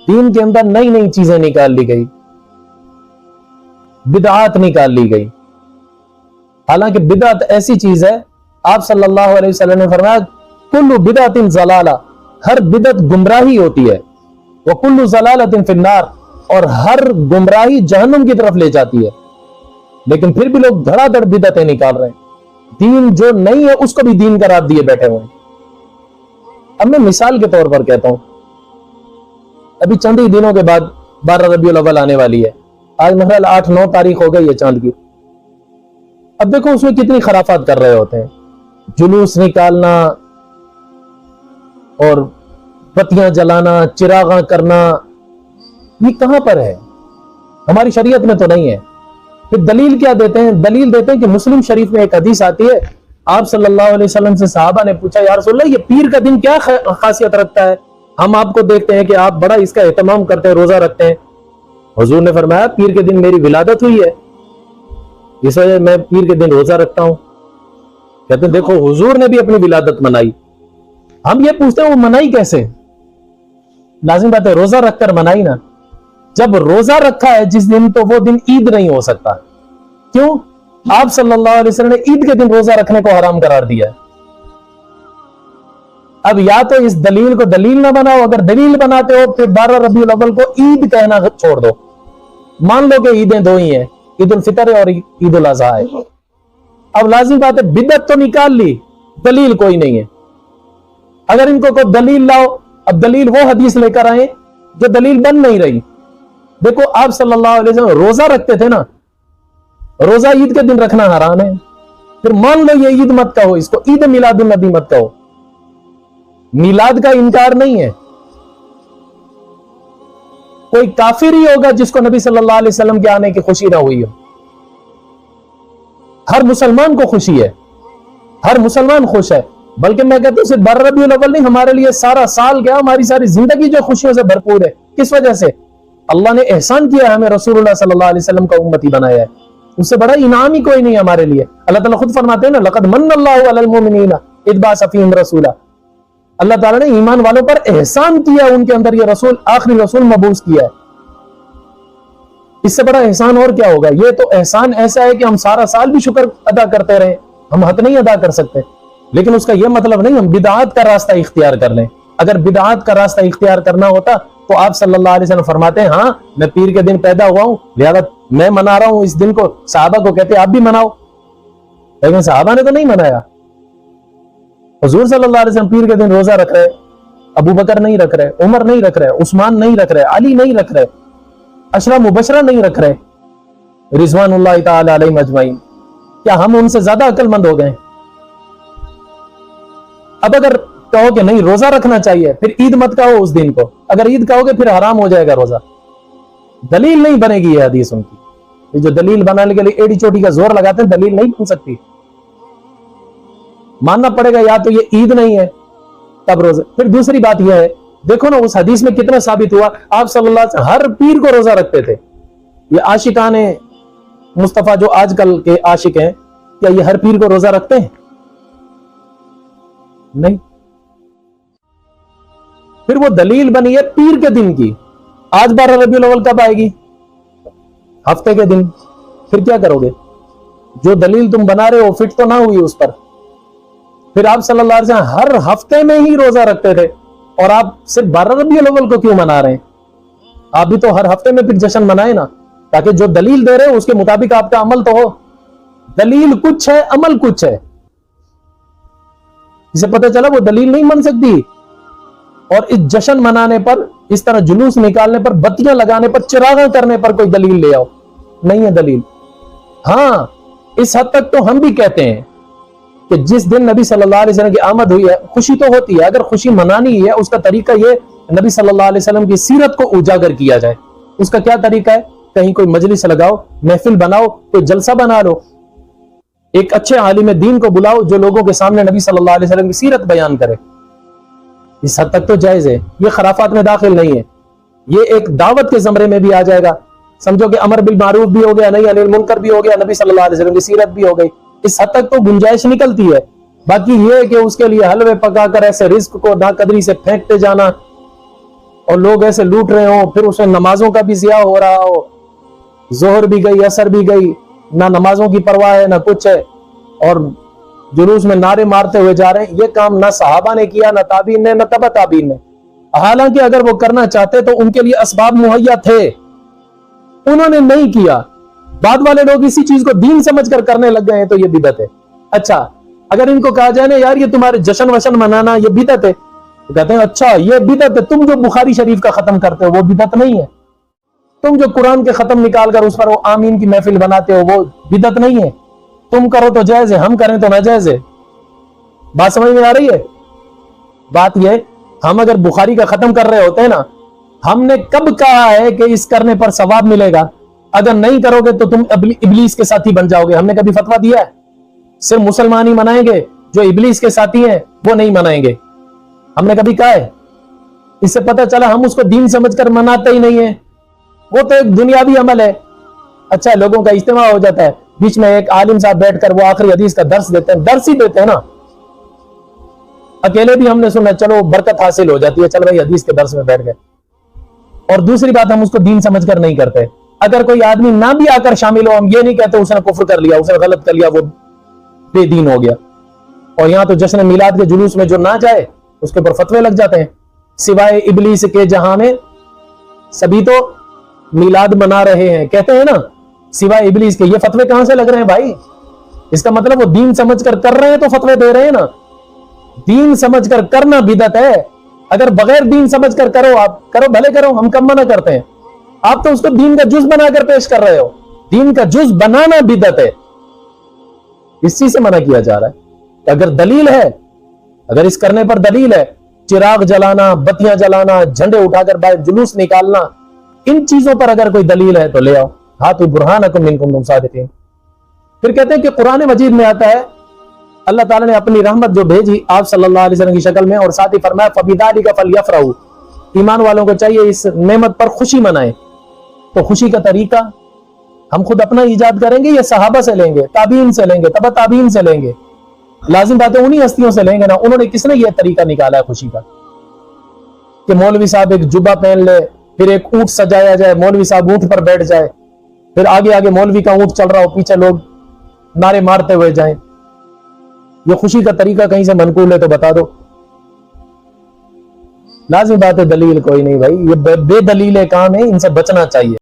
دین کے اندر نئی نئی چیزیں نکال لی گئی، بدعات نکال لی گئی. حالانکہ بدعت ایسی چیز ہے، آپ صلی اللہ علیہ وسلم نے فرمایا کل بدعت ضلالہ، ہر بدعت گمراہی ہوتی ہے، وکل ضلالۃ فی النار، اور ہر گمراہی جہنم کی طرف لے جاتی ہے. لیکن پھر بھی لوگ دھڑا دھڑ بدعتیں نکال رہے ہیں، دین جو نہیں ہے اس کو بھی دین قرار دیے بیٹھے ہوئے ہیں. اب میں مثال کے طور پر کہتا ہوں، ابھی چند ہی دنوں کے بعد 12 ربیع الاول آنے والی ہے. آج محرل 8-9 تاریخ ہو گئی ہے چاند کی. اب دیکھو اس میں کتنی خرافات کر رہے ہوتے ہیں، جلوس نکالنا اور بتیاں جلانا، چراغاں کرنا، یہ کہاں پر ہے؟ ہماری شریعت میں تو نہیں ہے. پھر دلیل کیا دیتے ہیں؟ دلیل دیتے ہیں کہ مسلم شریف میں ایک حدیث آتی ہے، آپ صلی اللہ علیہ وسلم سے صحابہ نے پوچھا یا رسول اللہ یہ پیر کا دن کیا خاصیت رکھتا ہے؟ ہم آپ کو دیکھتے ہیں کہ آپ بڑا اس کا اہتمام کرتے ہیں، روزہ رکھتے ہیں. حضور نے فرمایا پیر کے دن میری ولادت ہوئی ہے، اس وجہ میں پیر کے دن روزہ رکھتا ہوں. کہتے ہیں دیکھو حضور نے بھی اپنی ولادت منائی. ہم یہ پوچھتے ہیں وہ منائی کیسے؟ لازم بات ہے روزہ رکھ کر منائی نا. جب روزہ رکھا ہے جس دن تو وہ دن عید نہیں ہو سکتا. کیوں؟ آپ صلی اللہ علیہ وسلم نے عید کے دن روزہ رکھنے کو حرام قرار دیا ہے. اب یا تو اس دلیل کو دلیل نہ بناؤ، اگر دلیل بناتے ہو پھر 12 ربیع الاول کو عید کہنا چھوڑ دو. مان لو کہ عیدیں دو ہی ہیں، عید الفطر اور عید الاضحیٰ ہے. اب لازم بات ہے بدعت تو نکال لی، دلیل کوئی نہیں ہے. اگر ان کو کوئی دلیل لاؤ، اب دلیل وہ حدیث لے کر آئیں جو دلیل بن نہیں رہی. دیکھو آپ صلی اللہ علیہ وسلم روزہ رکھتے تھے نا، روزہ عید کے دن رکھنا حرام ہے. پھر مان لو یہ عید مت کہو، اس کو عید میلاد النبی مت کہو. میلاد کا انکار نہیں ہے. کوئی کافر ہی ہوگا جس کو نبی صلی اللہ علیہ وسلم کے آنے کی خوشی نہ ہوئی ہو. ہر مسلمان کو خوشی ہے، ہر مسلمان خوش ہے. بلکہ میں کہتا ہوں صرف 12 ربیع الاول نہیں، ہمارے لیے سارا سال کیا، ہماری ساری زندگی جو خوشیوں سے بھرپور ہے. کس وجہ سے؟ اللہ نے احسان کیا ہے، ہمیں رسول اللہ صلی اللہ علیہ وسلم کا امتی بنایا ہے. اس سے بڑا انعام ہی کوئی نہیں ہمارے لیے. اللہ تعالیٰ خود فرماتے ہیں نا لقد من اللہ علی المؤمنین اذ بعث فیہم رسولا. اللہ تعالیٰ نے ایمان والوں پر احسان کیا، ان کے اندر یہ رسول آخری رسول مبعوث کیا ہے. اس سے بڑا احسان اور کیا ہوگا؟ یہ تو احسان ایسا ہے کہ ہم سارا سال بھی شکر ادا کرتے رہیں، ہم حق نہیں ادا کر سکتے. لیکن اس کا یہ مطلب نہیں ہم بدعات کا راستہ اختیار کر لیں. اگر بدعات کا راستہ اختیار کرنا ہوتا تو آپ صلی اللہ علیہ وسلم فرماتے ہیں ہاں میں پیر کے دن پیدا ہوا ہوں لہذا میں منا رہا ہوں اس دن کو. صحابہ کو کہتے آپ بھی مناؤ، لیکن صحابہ نے تو نہیں منایا. حضور صلی اللہ علیہ وسلم پیر کے دن روزہ رکھ رہے، ابو بکر نہیں رکھ رہے، عمر نہیں رکھ رہے، عثمان نہیں رکھ رہے، علی نہیں رکھ رہے، عشرہ مبشرہ نہیں رکھ رہے رضوان اللہ تعالی علیہم اجمعین. کیا ہم ان سے زیادہ عقل مند ہو گئے؟ اب اگر کہو کہ نہیں روزہ رکھنا چاہیے پھر عید مت کہو اس دن کو. اگر عید کہو گے پھر حرام ہو جائے گا روزہ. دلیل نہیں بنے گی یہ حدیث ان کی. یہ جو دلیل بنانے کے لیے ایڑی چوٹی کا زور لگاتے ہیں دلیل نہیں بن سکتی. ماننا پڑے گا یا تو یہ عید نہیں ہے تب روزہ. پھر دوسری بات یہ ہے دیکھو نا اس حدیث میں کتنا ثابت ہوا آپ صلی اللہ علیہ وسلم ہر پیر کو روزہ رکھتے تھے. یہ عاشقان مصطفیٰ جو آج کل کے عاشق ہیں کیا یہ ہر پیر کو روزہ رکھتے ہیں؟ نہیں. پھر وہ دلیل بنی ہے پیر کے دن کی. آج 12 ربیع الاول کب آئے گی؟ ہفتے کے دن. پھر کیا کرو گے؟ جو دلیل تم بنا رہے ہو فٹ تو نہ ہوئی اس پر. پھر آپ صلی اللہ علیہ وسلم ہر ہفتے میں ہی روزہ رکھتے تھے اور آپ صرف 12 ربیع الاول کو کیوں منا رہے ہیں؟ آپ بھی تو ہر ہفتے میں پھر جشن منائے نا، تاکہ جو دلیل دے رہے ہیں اس کے مطابق آپ کا عمل تو ہو. دلیل کچھ ہے عمل کچھ ہے. اسے پتہ چلا وہ دلیل نہیں بن سکتی. اور اس جشن منانے پر، اس طرح جلوس نکالنے پر، بتیاں لگانے پر، چراغاں کرنے پر کوئی دلیل لے آؤ. نہیں ہے دلیل. ہاں اس حد تک تو ہم بھی کہتے ہیں کہ جس دن نبی صلی اللہ علیہ وسلم کی آمد ہوئی ہے خوشی تو ہوتی ہے. اگر خوشی منانی ہے اس کا طریقہ یہ نبی صلی اللہ علیہ وسلم کی سیرت کو اجاگر کیا جائے. اس کا کیا طریقہ ہے؟ کہیں کوئی مجلس لگاؤ، محفل بناؤ، کوئی جلسہ بنا لو، ایک اچھے عالم دین کو بلاؤ جو لوگوں کے سامنے نبی صلی اللہ علیہ وسلم کی سیرت بیان کرے. اس حد تک تو جائز ہے. یہ خرافات میں داخل نہیں ہے. یہ ایک دعوت کے زمرے میں بھی آ جائے گا. سمجھو کہ امر بالمعروف بھی ہو گیا، نہی عن المنکر بھی ہو گیا، نبی صلی اللہ علیہ وسلم کی سیرت بھی ہو گئی. اس حد تک تو گنجائش نکلتی ہے. باقی یہ کہ اس کے لیے حلوے پکا کر ایسے رزق کو ناقدری سے پھینکتے جانا، اور لوگ ایسے لوٹ رہے ہوں, پھر اس میں نمازوں کا بھی ضیاع ہو رہا ہو, ظہر بھی گئی, عصر بھی گئی, نہ نمازوں کی پرواہ ہے نہ کچھ ہے, اور جلوس میں نعرے مارتے ہوئے جا رہے ہیں. یہ کام نہ صحابہ نے کیا, نہ تابعین نے, نہ تبع تابعین نے. حالانکہ اگر وہ کرنا چاہتے تو ان کے لیے اسباب مہیا تھے, انہوں نے نہیں کیا. بعد والے لوگ اسی چیز کو دین سمجھ کر کرنے لگ گئے ہیں تو یہ بدعت ہے. اچھا اگر ان کو کہا جائے نا یار یہ تمہارے جشن وشن منانا یہ بدعت ہے, تو کہتے ہیں اچھا یہ بدعت ہے. تم جو بخاری شریف کا ختم کرتے ہو وہ بدعت نہیں ہے. تم جو قرآن کے ختم نکال کر اس پر وہ آمین کی محفل بناتے ہو وہ بدعت نہیں ہے. تم کرو تو جائز ہے, ہم کریں تو ناجائز ہے. بات سمجھ میں آ رہی ہے؟ بات یہ, ہم اگر بخاری کا ختم کر رہے ہوتے ہیں نا, ہم نے کب کہا ہے کہ اس کرنے پر ثواب ملے گا؟ اگر نہیں کرو گے تو تم ابلیس کے ساتھی بن جاؤ گے. ہم نے کبھی فتویٰ دیا ہے؟ صرف مسلمان ہی منائیں گے, جو ابلیس کے ساتھی ہیں وہ نہیں منائیں گے. ہم نے کبھی کہا ہے؟ اس سے پتہ چلا ہم اس کو دین سمجھ کر مناتے ہی نہیں ہیں. وہ تو ایک دنیاوی عمل ہے. اچھا لوگوں کا اجتماع ہو جاتا ہے, بیچ میں ایک عالم صاحب بیٹھ کر وہ آخری حدیث کا درس دیتے ہیں, درس ہی دیتے ہیں نا. اکیلے بھی ہم نے سنا, چلو برکت حاصل ہو جاتی ہے, چل بھائی حدیث کے درس میں بیٹھ گئے. اور دوسری بات, ہم اس کو دین سمجھ کر نہیں کرتے. اگر کوئی آدمی نہ بھی آ کر شامل ہو, ہم یہ نہیں کہتے اس نے کفر کر لیا, اس نے غلط کر لیا, وہ بے دین ہو گیا. اور یہاں تو جشن میلاد کے جلوس میں جو نہ جائے اس کے اوپر فتوے لگ جاتے ہیں. سوائے ابلیس کے جہاں میں سبھی تو میلاد منا رہے ہیں, کہتے ہیں نا سوائے ابلیس کے. یہ فتوے کہاں سے لگ رہے ہیں بھائی؟ اس کا مطلب وہ دین سمجھ کر کر رہے ہیں تو فتوے دے رہے ہیں نا. دین سمجھ کر کرنا بدعت ہے. اگر بغیر دین سمجھ کر کرو, آپ کرو بھلے کرو, ہم کم منع کرتے ہیں. آپ تو اس کو دین کا جز بنا کر پیش کر رہے ہو. دین کا جز بنانا بدعت ہے. اس چیز سے منع کیا جا رہا ہے. اگر دلیل ہے, اگر اس کرنے پر دلیل ہے, چراغ جلانا, بتیاں جلانا, جھنڈے اٹھا کر باہر جلوس نکالنا, ان چیزوں پر اگر کوئی دلیل ہے تو لے آؤ. ہاتھو برہانکم ان کنتم صادقین. پھر کہتے ہیں کہ قرآن مجید میں آتا ہے اللہ تعالیٰ نے اپنی رحمت جو بھیجی آپ صلی اللہ علیہ وسلم کی شکل میں, اور ساتھ ہی فرمایا فَبِذَلِكَ فَلْيَفْرَحُوا, ایمان والوں کو چاہیے اس نعمت پر خوشی منائیں. تو خوشی کا طریقہ ہم خود اپنا ایجاد کریں گے یا صحابہ سے لیں گے, تابعین سے لیں گے, تبع تابعین سے لیں گے؟ لازم بات ہے انہی ہستیوں سے لیں گے نا. انہوں نے کس نے یہ طریقہ نکالا ہے خوشی کا کہ مولوی صاحب ایک جبہ پہن لے, پھر ایک اونٹ سجایا جائے, مولوی صاحب اونٹ پر بیٹھ جائے, پھر آگے آگے مولوی کا اونٹ چل رہا ہو, پیچھے لوگ نعرے مارتے ہوئے جائیں. یہ خوشی کا طریقہ کہیں سے منقول ہے تو بتا دو. لازم بات ہے دلیل کوئی نہیں بھائی, یہ بے دلیل کام ہے, ان سے بچنا چاہیے.